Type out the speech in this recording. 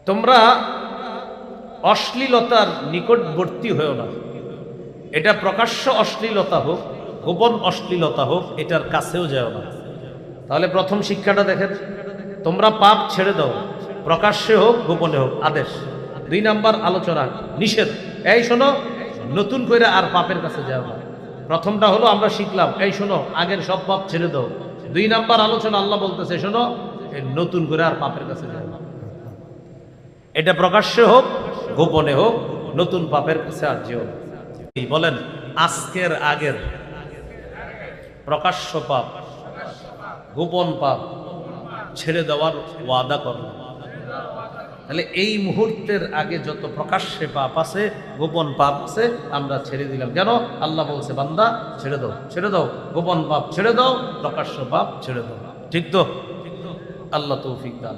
তোমরা অশ্লীলতার নিকটবর্তী হয়েও না। এটা প্রকাশ্য অশ্লীলতা হোক, গোপন অশ্লীলতা হোক, এটার কাছেও যাও না। তাহলে প্রথম শিক্ষাটা দেখেন, তোমরা পাপ ছেড়ে দাও, প্রকাশ্যে হোক গোপনে হোক, আদেশ। 2 নাম্বার আলোচনা, নিষেধ। এই শোনো, নতুন করে আর পাপের কাছে যাও না। প্রথমটা হলো আমরা শিখলাম, এই শোনো, আগের সব পাপ ছেড়ে দাও। 2 নাম্বার আলোচনা, আল্লাহ বলতেছে, শোনো, নতুন করে আর পাপের কাছে যাও না। এটা প্রকাশ্যে হোক গোপনে হোক, নতুন পাপের কাছে আর যেও না। বলেন, আজকের আগের প্রকাশ্য পাপ, গোপন পাপ ছেড়ে দেওয়ার ওয়াদা করো। তাহলে এই মুহূর্তের আগে যত প্রকাশ্যে পাপ আছে, গোপন পাপ আছে, আমরা ছেড়ে দিলাম। কেন? আল্লাহ বলছে, বান্দা ছেড়ে দাও, ছেড়ে দাও, গোপন পাপ ছেড়ে দাও, প্রকাশ্য পাপ ছেড়ে দাও। ঠিক তো? আল্লাহ তৌফিক দান।